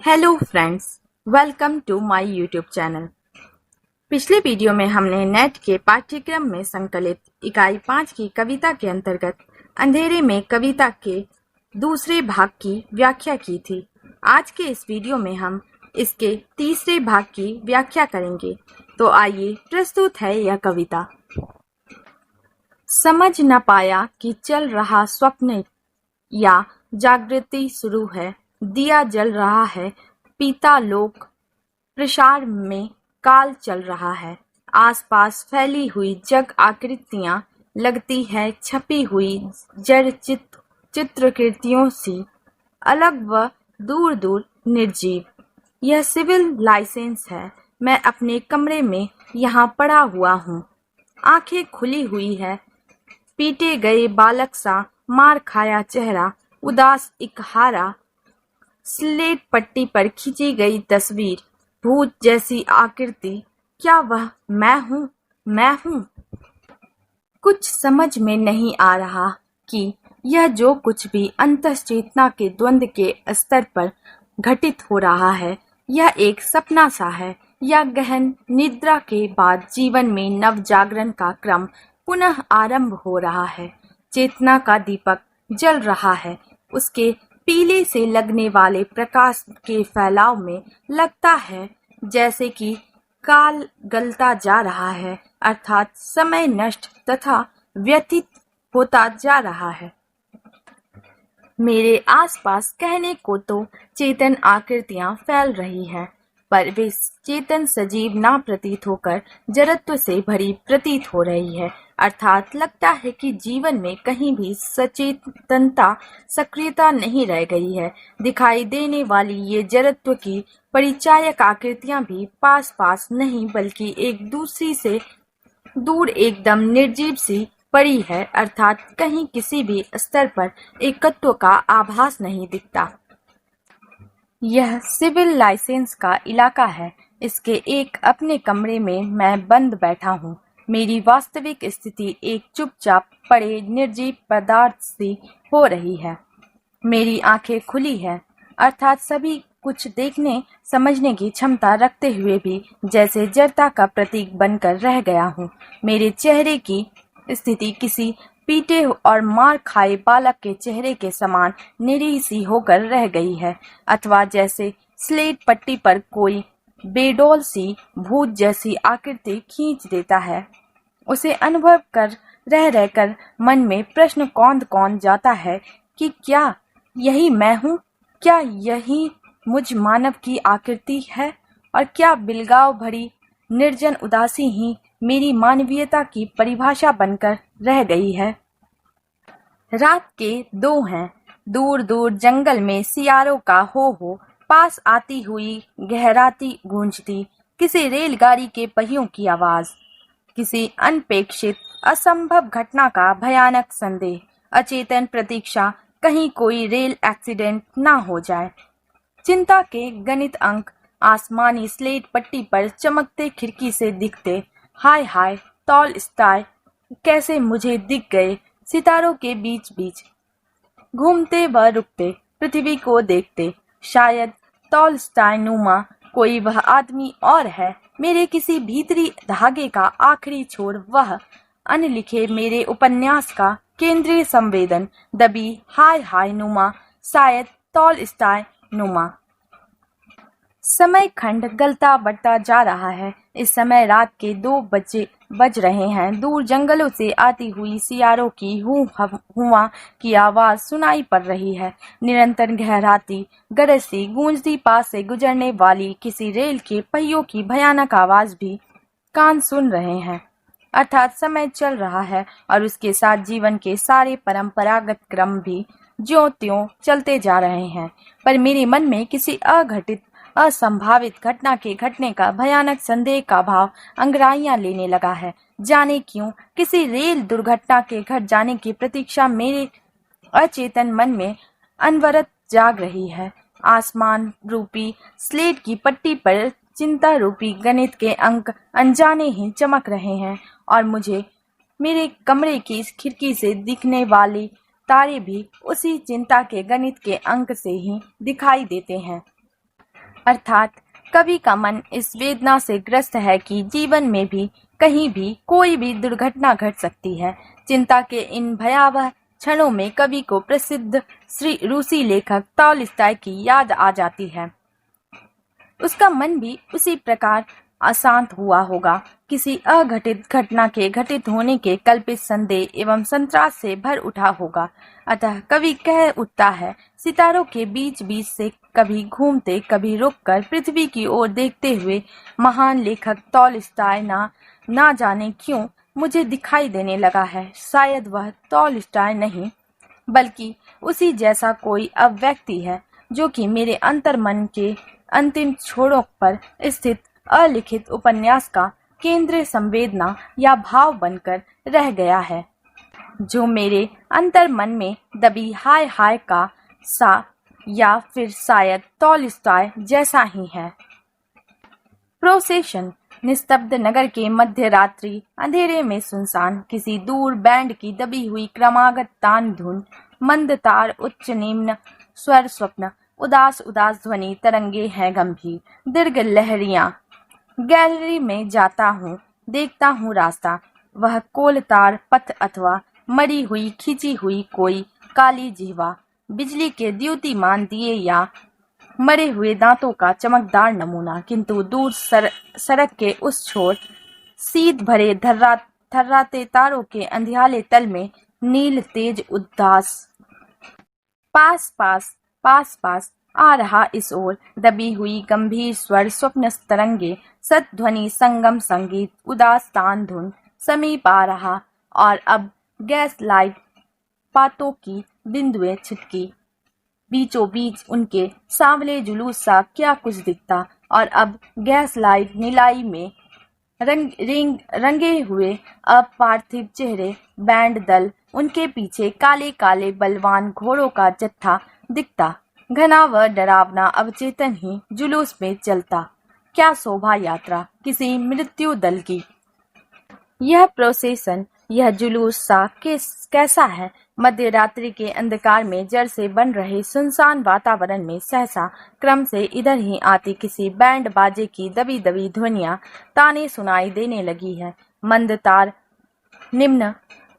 Hello friends, welcome to my YouTube channel. पिछले video में हमने नेट के पाठ्यक्रम में संकलित इकाई 5 की कविता के अंतर्गत अंधेरे में कविता के दूसरे भाग की व्याख्या की थी। आज के इस वीडियो में हम इसके तीसरे भाग की व्याख्या करेंगे। तो आइए प्रस्तुत है यह कविता। समझ न पाया कि चल रहा स्वप्न या जागृति शुरू है, दिया जल रहा है, पीता लोक प्रसार में काल चल रहा है। आसपास फैली हुई जग आकृतियां लगती है छपी हुई जड़ चित्रकृतियों सी, अलग व दूर दूर निर्जीव। यह सिविल लाइसेंस है। मैं अपने कमरे में यहाँ पड़ा हुआ हूँ। आंखें खुली हुई है, पीटे गए बालक सा मार खाया चेहरा, उदास एक हारा, स्लेट पट्टी पर खींची गई तस्वीर, भूत जैसी आकृति। क्या वह मैं हूँ? मैं हूँ? कुछ समझ में नहीं आ रहा कि यह जो कुछ भी अंतःचेतना के द्वंद के स्तर पर घटित हो रहा है, यह एक सपना सा है या गहन निद्रा के बाद जीवन में नव जागरण का क्रम पुनः आरंभ हो रहा है। चेतना का दीपक जल रहा है। उसके पीले से लगने वाले प्रकाश के फैलाव में लगता है जैसे कि काल गलता जा रहा है, अर्थात समय नष्ट तथा व्यतीत होता जा रहा है। मेरे आसपास कहने को तो चेतन आकृतियां फैल रही हैं, पर वे चेतन सजीव ना प्रतीत होकर जड़त्व से भरी प्रतीत हो रही है। अर्थात लगता है कि जीवन में कहीं भी सचेतनता, सक्रियता नहीं रह गई है। दिखाई देने वाली ये जड़त्व की परिचायक आकृतियां भी पास पास नहीं बल्कि एक दूसरी से दूर एकदम निर्जीव सी पड़ी है, अर्थात कहीं किसी भी स्तर पर एकत्व का आभास नहीं दिखता। यह सिविल लाइसेंस का इलाका है। इसके एक अपने कमरे में मैं बंद बैठा हूँ। मेरी वास्तविक स्थिति एक चुपचाप पड़े निर्जीव पदार्थ सी हो रही है। मेरी आंखें खुली है, अर्थात सभी कुछ देखने समझने की क्षमता रखते हुए भी जैसे जड़ता का प्रतीक बनकर रह गया हूँ। मेरे चेहरे की स्थिति किसी पीटे और मार खाए बालक के चेहरे के समान निरीह सी होकर रह गई है, अथवा जैसे स्लेट पट्टी पर कोई बेडौल सी भूत जैसी आकृति खींच देता है। उसे अनुभव कर रह रहकर मन में प्रश्न कौंध कौंध जाता है कि क्या यही मैं हूँ? क्या यही मुझ मानव की आकृति है? और क्या बिलगाव भरी निर्जन उदासी ही मेरी मानवीयता की परिभाषा बनकर रह गई है? रात के 2 हैं। दूर दूर जंगल में सियारों का हो पास आती हुई गहराती गूंजती, किसी रेलगाड़ी के पहियों की आवाज, किसी अनपेक्षित असंभव घटना का भयानक संदेह, अचेतन प्रतीक्षा कहीं कोई रेल एक्सीडेंट ना हो जाए। चिंता के गणित अंक आसमानी स्लेट पट्टी पर चमकते खिड़की से दिखते। हाय हाय, तौल स्टार कैसे मुझे दिख गए। सितारों के बीच बीच घूमते व रुकते, पृथ्वी को देखते। शायद तौल स्टार नुमा कोई वह आदमी और है। मेरे किसी भीतरी धागे का आखिरी छोर, वह अनलिखे मेरे उपन्यास का केंद्रीय संवेदन, दबी हाय हाय नुमा, शायद तौल स्टार नुमा। समय खंड गलता बढ़ता जा रहा है। इस समय रात के 2 बज रहे हैं। दूर जंगलों से आती हुई सियारों की हुआ की आवाज सुनाई पड़ रही है। निरंतर गहराती गरजती गूंजती पास से गुजरने वाली किसी रेल के पहियों की भयानक आवाज भी कान सुन रहे हैं। अर्थात समय चल रहा है और उसके साथ जीवन के सारे परंपरागत क्रम भी ज्यों त्यों चलते जा रहे हैं। पर मेरे मन में किसी अघटित असंभावित घटना के घटने का भयानक संदेह का भाव अंगड़ाइयां लेने लगा है। जाने क्यों किसी रेल दुर्घटना के घट जाने की प्रतीक्षा मेरे अचेतन मन में अनवरत जाग रही है। आसमान रूपी स्लेट की पट्टी पर चिंता रूपी गणित के अंक अनजाने ही चमक रहे हैं और मुझे मेरे कमरे की खिड़की से दिखने वाली तारे भी उसी चिंता के गणित के अंक से ही दिखाई देते हैं। अर्थात कवि का मन इस वेदना से ग्रस्त है कि जीवन में भी कहीं भी कोई भी दुर्घटना घट सकती है। चिंता के इन भयावह क्षणों में कवि को प्रसिद्ध रूसी लेखक टॉलस्टॉय की याद आ जाती है। उसका मन भी उसी प्रकार अशांत हुआ होगा। किसी अघटित घटना के घटित होने के कल्पित संदेह एवं संतरास से भर उठा होगा। अतः कवि कह उठता है, सितारों के बीच बीच से कभी घूमते कभी रुककर पृथ्वी की ओर देखते हुए महान लेखक टॉलस्टॉय ना जाने क्यों मुझे दिखाई देने लगा है। शायद वह टॉलस्टॉय नहीं बल्कि उसी जैसा कोई अब व्यक्ति है जो कि मेरे अंतर्मन के अंतिम छोरों पर स्थित अलिखित उपन्यास का केंद्रीय संवेदना या भाव बनकर रह गया है, जो मेरे अंतर्मन में दबी हाय हाय का सा या फिर शायद टॉलस्टॉय जैसा ही है। प्रोसेशन निस्तब्ध नगर के मध्य रात्रि अंधेरे में सुनसान, किसी दूर बैंड की दबी हुई क्रमागत तान धुन, मंद तार, उच्च निम्न स्वर, स्वप्न, उदास उदास ध्वनि, तरंगे हैं गंभीर, दीर्घ लहरियां। गैलरी में जाता हूँ, देखता हूँ रास्ता, वह कोलतार पथ अथवा मरी हुई खिंची हुई कोई काली जिह्वा, बिजली के द्युतिमान दिए या मरे हुए दांतों का चमकदार नमूना। किंतु दूर सड़क के उस छोर शीत भरे थर्राते तारों के अंधियाले तल में नील तेज उदास पास पास आ रहा, इस ओर दबी हुई गंभीर स्वर, स्वप्न तरंगे, सद्ध्वनि संगम संगीत, उदास तान धुन समीप आ रहा। और अब गैस लाइट पातों की बिंदुएं छिटकी, बीचों बीच उनके सांवले जुलूस सा क्या कुछ दिखता। और अब गैस लाइट नीलाई में रंगे हुए अपार्थिव चेहरे, बैंड दल, उनके पीछे काले काले बलवान घोड़ों का जत्था दिखता, घना व डरावना, अवचेतन ही जुलूस में चलता। क्या शोभा यात्रा किसी मृत्यु दल की! यह प्रोसेसन, यह जुलूस सा कैसा है! मध्य रात्रि के अंधकार में जड़ से बन रहे सुनसान वातावरण में सहसा क्रम से इधर ही आती किसी बैंड बाजे की दबी दबी ध्वनियां, ताने सुनाई देने लगी है। मंद तार, निम्न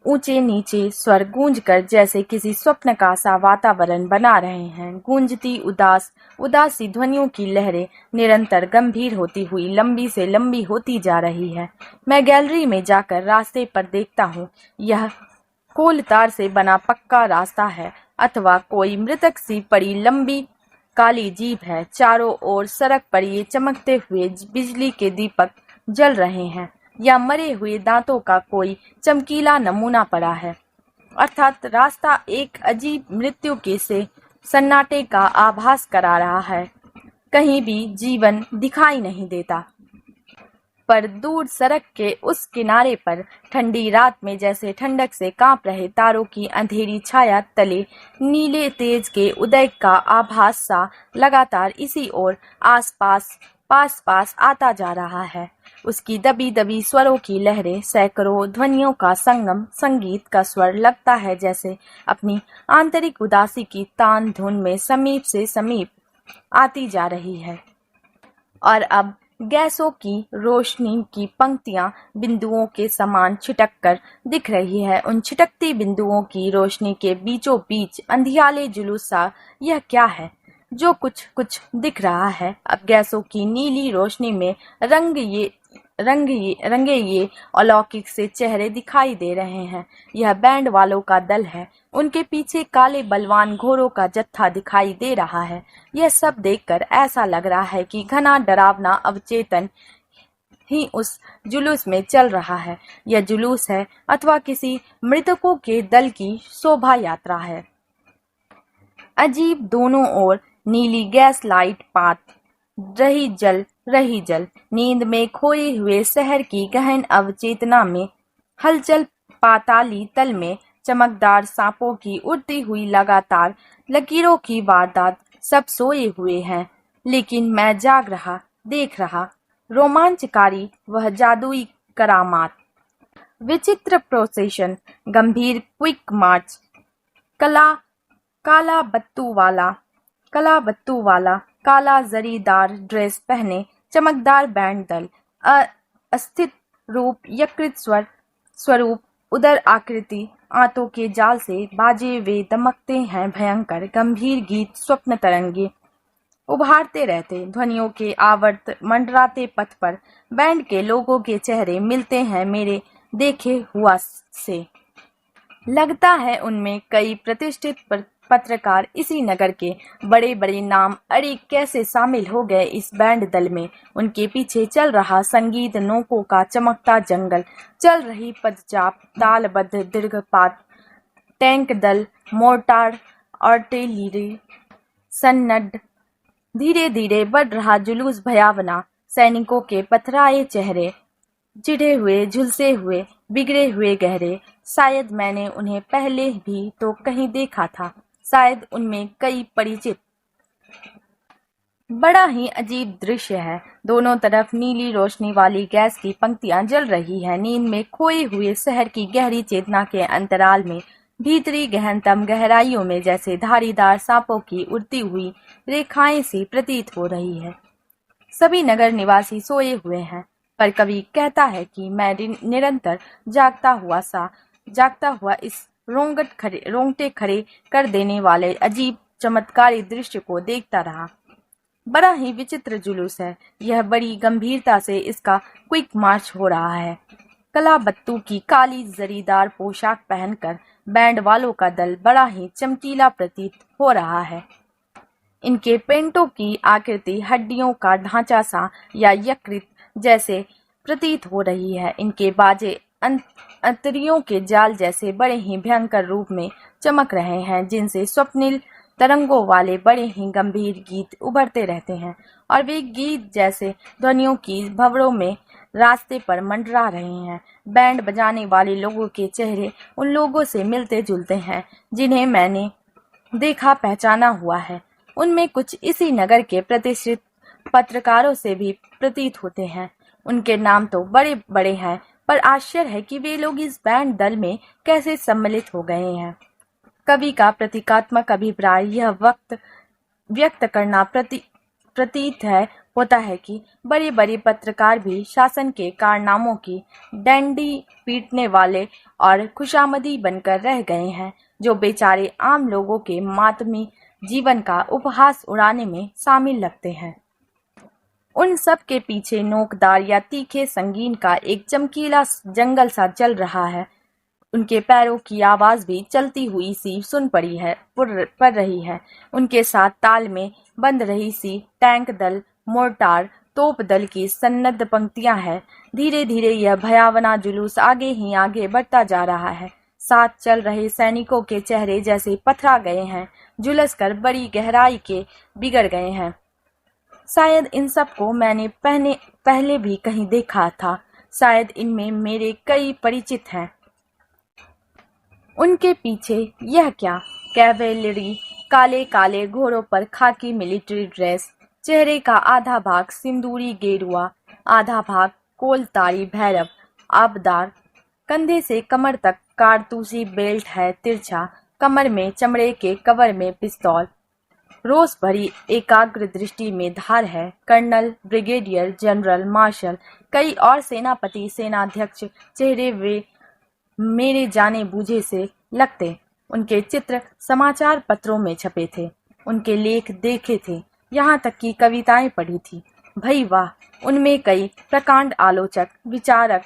ऊंचे नीचे स्वर गूंज कर जैसे किसी स्वप्न का सा वातावरण बना रहे हैं। गूंजती उदासी ध्वनियों की लहरें निरंतर गंभीर होती हुई लंबी से लंबी होती जा रही है। मैं गैलरी में जाकर रास्ते पर देखता हूँ, यह कोलतार से बना पक्का रास्ता है अथवा कोई मृतक सी पड़ी लंबी काली जीप है। चारों ओर सड़क पर ये चमकते हुए बिजली के दीपक जल रहे हैं या मरे हुए दांतों का कोई चमकीला नमूना पड़ा है। अर्थात रास्ता एक अजीब मृत्यु के से सन्नाटे का आभास करा रहा है। कहीं भी जीवन दिखाई नहीं देता। पर दूर सड़क के उस किनारे पर ठंडी रात में जैसे ठंडक से कांप रहे तारों की अंधेरी छाया तले नीले तेज के उदय का आभास सा लगातार इसी ओर पास आता जा रहा है। उसकी दबी दबी स्वरों की लहरें, सैकड़ों ध्वनियों का संगम, संगीत का स्वर लगता है जैसे अपनी आंतरिक उदासी की तान धुन में समीप से समीप आती जा रही है। और अब गैसों की रोशनी की पंक्तियां बिंदुओं के समान छिटक कर दिख रही है। उन छिटकती बिंदुओं की रोशनी के बीचों बीच अंधियाले जुलूस सा यह क्या है जो कुछ कुछ दिख रहा है। अब गैसों की नीली रोशनी में रंगे ये अलौकिक से चेहरे दिखाई दे रहे हैं। यह बैंड वालों का दल है। उनके पीछे काले बलवान घोड़ों का जत्था दिखाई दे रहा है। यह सब देखकर ऐसा लग रहा है कि घना डरावना अवचेतन ही उस जुलूस में चल रहा है। यह जुलूस है अथवा किसी मृतकों के दल की शोभा यात्रा है। अजीब, दोनों ओर नीली गैस लाइट पात रही जल नींद में खोए हुए शहर की गहन अवचेतना में हलचल, पाताली तल में चमकदार सांपों की उड़ती हुई लगातार लकीरों की वारदात, सब सोए हुए हैं। लेकिन मैं जाग रहा, देख रहा, रोमांचकारी वह जादुई करामात, विचित्र प्रोसेशन, गंभीर क्विक मार्च, काला बत्तू वाला काला जरीदार ड्रेस पहने चमकदार बैंड दल, अस्थित रूप, यकृत स्वरूप, उदर आकृति, आंतों के जाल से बाजे वे दमकते हैं भयंकर, गंभीर गीत स्वप्न तरंगे उभारते रहते, ध्वनियों के आवर्त मंडराते पथ पर बैंड के लोगों के चेहरे मिलते हैं मेरे देखे हुआ से। लगता है उनमें कई प्रतिष्ठित पत्रकार इसी नगर के बड़े बड़े नाम अरे कैसे शामिल हो गए इस बैंड दल में। उनके पीछे चल रहा संगीत, नोकों का चमकता जंगल, चल रही पदचाप, तालबद्ध दीर्घपात, टैंक दल, मोर्टार, आर्टिलरी, सन्नद्ध, धीरे धीरे बढ़ रहा जुलूस भयावना, सैनिकों के पथराए चेहरे, चिढ़े हुए, झुलसे हुए, बिगड़े हुए गहरे। शायद मैंने उन्हें पहले भी तो कहीं देखा था, शायद उनमें कई परिचित। बड़ा ही अजीब दृश्य है। दोनों तरफ नीली रोशनी वाली गैस की पंक्तियां जल रही है। नींद में खोए हुए शहर की गहरी चेतना के अंतराल में, भीतरी गहनतम गहराइयों में जैसे धारीदार सांपों की उड़ती हुई रेखाएं सी प्रतीत हो रही है। सभी नगर निवासी सोए हुए हैं, पर कवि कहता है कि मैं निरंतर जागता हुआ इस रोंगटे खड़े कर देने वाले अजीब चमत्कारी दृश्य को देखता रहा। बड़ा ही विचित्र जुलूस है यह, बड़ी गंभीरता से इसका क्विक मार्च हो रहा है। कलाबत्तू की काली जरीदार पोशाक पहनकर बैंड वालों का दल बड़ा ही चमकीला प्रतीत हो रहा है। इनके पेंटों की आकृति हड्डियों का ढांचा सा या यकृत जैसे प्रतीत हो रही है। इनके बाजे अंतरियों के जाल जैसे बड़े ही भयंकर रूप में चमक रहे हैं, जिनसे स्वप्निल तरंगों वाले बड़े ही गंभीर गीत उभरते रहते हैं, और वे गीत जैसे ध्वनियों की भंवरों में रास्ते पर मंडरा रहे हैं। बैंड बजाने वाले लोगों के चेहरे उन लोगों से मिलते जुलते हैं जिन्हें मैंने देखा पहचाना हुआ है। उनमें कुछ इसी नगर के प्रतिष्ठित पत्रकारों से भी प्रतीत होते हैं। उनके नाम तो बड़े बड़े हैं, पर आश्चर्य है कि वे लोग इस बैंड दल में कैसे सम्मिलित हो गए हैं। कवि का प्रतीकात्मक अभिप्राय यह व्यक्त करना प्रतीत होता है कि बड़े बड़े पत्रकार भी शासन के कारनामों की डंडी पीटने वाले और खुशामदी बनकर रह गए हैं, जो बेचारे आम लोगों के मातमी जीवन का उपहास उड़ाने में शामिल लगते हैं। उन सब के पीछे नोकदार या तीखे संगीन का एक चमकीला जंगल सा चल रहा है। उनके पैरों की आवाज भी चलती हुई सी सुन पड़ रही है। उनके साथ ताल में बंध रही सी टैंक दल, मोर्टार, तोप दल की सन्नद्ध पंक्तियां हैं। धीरे धीरे यह भयावना जुलूस आगे ही आगे बढ़ता जा रहा है। साथ चल रहे सैनिकों के चेहरे जैसे पथरा गए हैं, झुलसकर बड़ी गहराई के बिगड़ गए हैं। शायद इन सब को मैंने पहले भी कहीं देखा था, शायद इनमें मेरे कई परिचित हैं। उनके पीछे यह क्या, कैवेलरी, काले काले घोड़ों पर खाकी मिलिट्री ड्रेस, चेहरे का आधा भाग सिंदूरी गेरुआ, आधा भाग कोलतारी भैरव आबदार, कंधे से कमर तक कारतूसी बेल्ट है तिरछा, कमर में चमड़े के कवर में पिस्तौल, रोष भरी एकाग्र दृष्टि में धार है। कर्नल, ब्रिगेडियर जनरल, मार्शल, कई और सेनापति, सेनाध्यक्ष चेहरे वे मेरे जाने बूझे से लगते। उनके चित्र समाचार पत्रों में छपे थे, उनके लेख देखे थे, यहाँ तक कि कविताएं पढ़ी थी। भई वाह, उनमें कई प्रकांड आलोचक, विचारक,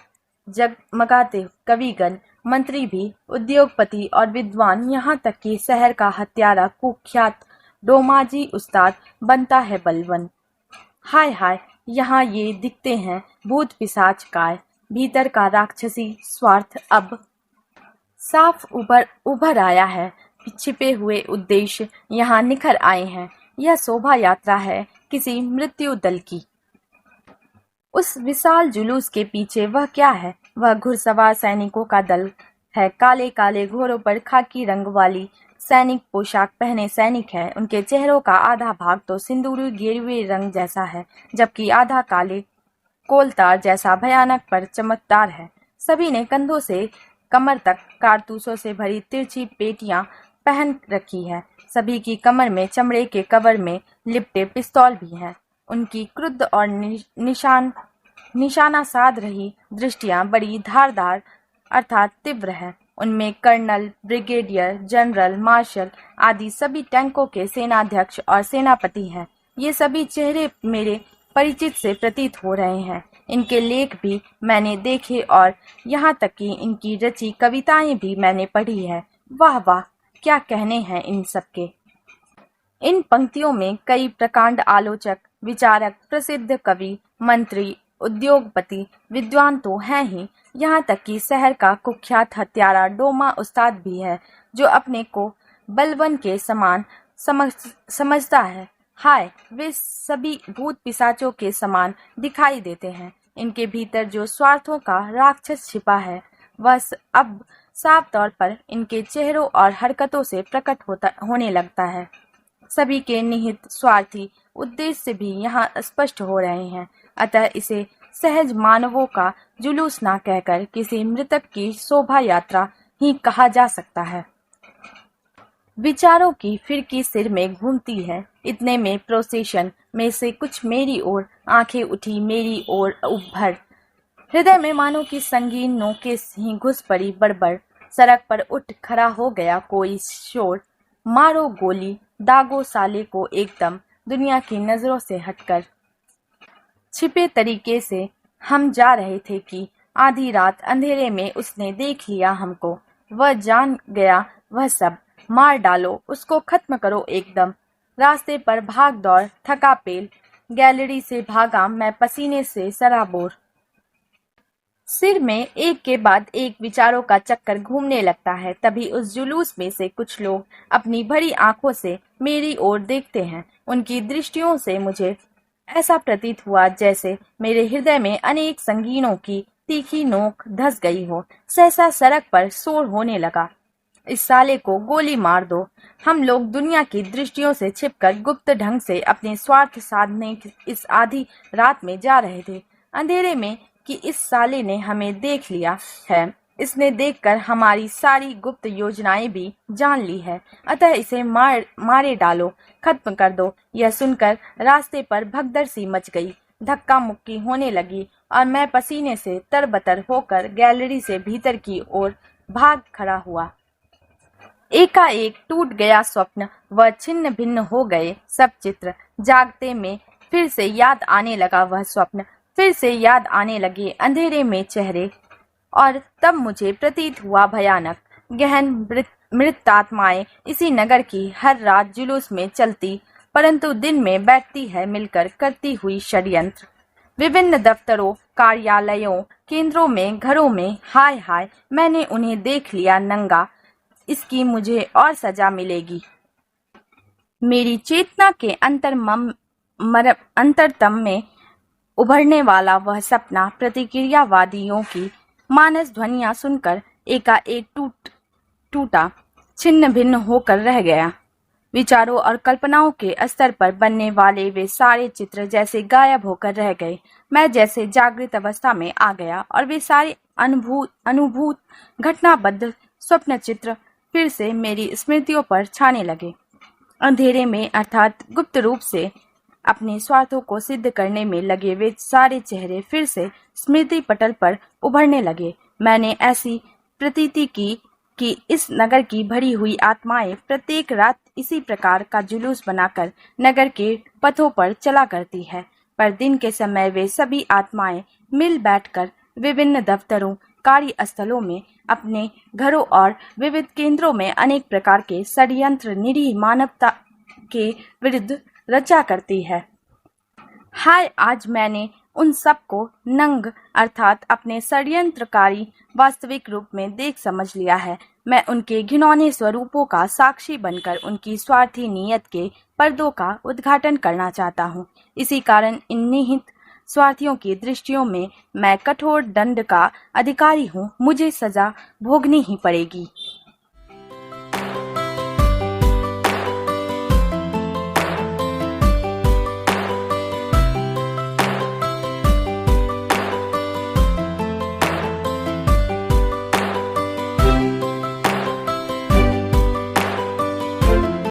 जगमगाते कविगण, मंत्री भी, उद्योगपति और विद्वान, यहाँ तक कि शहर का हत्यारा कुख्यात डोमाजी उस्ताद बनता है बलवन। हाय हाय, यहाँ ये दिखते हैं भूत पिशाच काय, भीतर का राक्षसी स्वार्थ अब साफ उभर आया है। छिपे हुए उद्देश्य यहाँ निखर आए हैं। यह शोभा यात्रा है किसी मृत्यु दल की। उस विशाल जुलूस के पीछे वह क्या है? वह घुड़सवार सैनिकों का दल है। काले काले घोड़ों पर खाकी रंग वाली सैनिक पोशाक पहने सैनिक है। उनके चेहरों का आधा भाग तो सिंदूरी गेरुए रंग जैसा है, जबकि आधा काले कोलतार जैसा भयानक पर चमकदार है। सभी ने कंधों से कमर तक कारतूसों से भरी तिरछी पेटियां पहन रखी है। सभी की कमर में चमड़े के कवर में लिपटे पिस्तौल भी हैं। उनकी क्रुद्ध और निशाना साध रही दृष्टियां बड़ी धारदार अर्थात तीव्र है। उनमें कर्नल, ब्रिगेडियर, जनरल, मार्शल आदि सभी टैंकों के सेनाध्यक्ष और सेनापति हैं। ये सभी चेहरे मेरे परिचित से प्रतीत हो रहे हैं। इनके लेख भी मैंने देखे और यहाँ तक कि इनकी रची कविताएं भी मैंने पढ़ी है। वाह वाह, क्या कहने हैं इन सबके। इन पंक्तियों में कई प्रकांड आलोचक, विचारक, प्रसिद्ध कवि, मंत्री, उद्योगपति, विद्वान तो हैं ही, यहाँ तक कि शहर का कुख्यात हत्यारा डोमा उस्ताद भी है, जो अपने को बलवन के समान समझता है। हाय, वे सभी भूत पिशाचों के समान दिखाई देते हैं। इनके भीतर जो स्वार्थों का राक्षस छिपा है, वह अब साफ तौर पर इनके चेहरों और हरकतों से प्रकट होने लगता है। सभी के निहित स्वार्थी उद्देश्य भी यहाँ स्पष्ट हो रहे हैं। अतः इसे सहज मानवों का जुलूस ना कहकर किसी मृतक की शोभा यात्रा ही कहा जा सकता है। विचारों की फिरकी सिर में घूमती है। इतने में प्रोसेशन में से कुछ मेरी ओर आंखें उठी, मेरी ओर उभर। हृदय में मानो की संगीन नोके ही घुस पड़ी बड़बड़। सड़क पर उठ खड़ा हो गया कोई शोर। मारो गोली, दागो साले को एकदम दुनिया की नजरों से हटकर। छिपे तरीके से हम जा रहे थे कि आधी रात अंधेरे में उसने देख लिया हमको। वह जान गया वह सब। मार डालो उसको, खत्म करो एकदम। रास्ते पर भाग दौड़, थका पेल। गैलरी से भागा मैं पसीने से सराबोर। सिर में एक के बाद एक विचारों का चक्कर घूमने लगता है। तभी उस जुलूस में से कुछ लोग अपनी भरी आंखों से मेरी ओर देखते हैं। उनकी दृष्टियों से मुझे ऐसा प्रतीत हुआ जैसे मेरे हृदय में अनेक संगीनों की तीखी नोक धंस गई हो। सहसा सड़क पर शोर होने लगा, इस साले को गोली मार दो। हम लोग दुनिया की दृष्टियों से छिपकर गुप्त ढंग से अपने स्वार्थ साधने की इस आधी रात में जा रहे थे। अंधेरे में कि इस साले ने हमें देख लिया है। इसने देखकर हमारी सारी गुप्त योजनाएं भी जान ली है। अतः इसे मारे डालो, खत्म कर दो। यह सुनकर रास्ते पर भगदड़ सी मच गई। धक्का मुक्की होने लगी और मैं पसीने से तरबतर होकर गैलरी से भीतर की ओर भाग खड़ा हुआ। एकाएक टूट गया स्वप्न, वह छिन्न भिन्न हो गए सब चित्र। जागते में फिर से याद आने लगा वह स्वप्न, फिर से याद आने लगे अंधेरे में चेहरे। और तब मुझे प्रतीत हुआ भयानक गहन मृत आत्माएं इसी नगर की हर रात जुलूस में चलती, परंतु दिन में बैठती है मिलकर करती हुई षड्यंत्र। विभिन्न दफ्तरों, कार्यालयों, केंद्रों में, घरों में। हाय हाय, मैंने उन्हें देख लिया नंगा। इसकी मुझे और सजा मिलेगी। मेरी चेतना के अंतरतम में उभरने वाला वह सपना प्रतिक्रियावादियों की मानस ध्वनियां सुनकर एकाएक टूटा, छिन्न भिन्न होकर रह गया। विचारों और कल्पनाओं के स्तर पर बनने वाले वे सारे चित्र जैसे गायब होकर रह गए। मैं जैसे जागृत अवस्था में आ गया और वे सारे अनुभूत घटनाबद्ध स्वप्न चित्र फिर से मेरी स्मृतियों पर छाने लगे। अंधेरे में अर्थात गुप्त रूप से अपने स्वार्थों को सिद्ध करने में लगे वे सारे चेहरे फिर से स्मृति पटल पर उभरने लगे। मैंने ऐसी प्रतीति की कि इस नगर की भरी हुई आत्माएं प्रत्येक रात इसी प्रकार का जुलूस बनाकर नगर के पथों पर चला करती है। पर दिन के समय वे सभी आत्माएं मिल बैठकर विभिन्न दफ्तरों, कार्यस्थलों में, अपने घरों और विविध केंद्रों में अनेक प्रकार के षड्यंत्र निरीह मानवता के विरुद्ध रचा करती है। हाय, आज मैंने उन सबको नंग अर्थात अपने षड्यंत्रकारी वास्तविक रूप में देख समझ लिया है। मैं उनके घिनौने स्वरूपों का साक्षी बनकर उनकी स्वार्थी नीयत के पर्दों का उद्घाटन करना चाहता हूँ। इसी कारण इन निहित स्वार्थियों की दृष्टियों में मैं कठोर दंड का अधिकारी हूँ। मुझे सजा भोगनी ही पड़ेगी।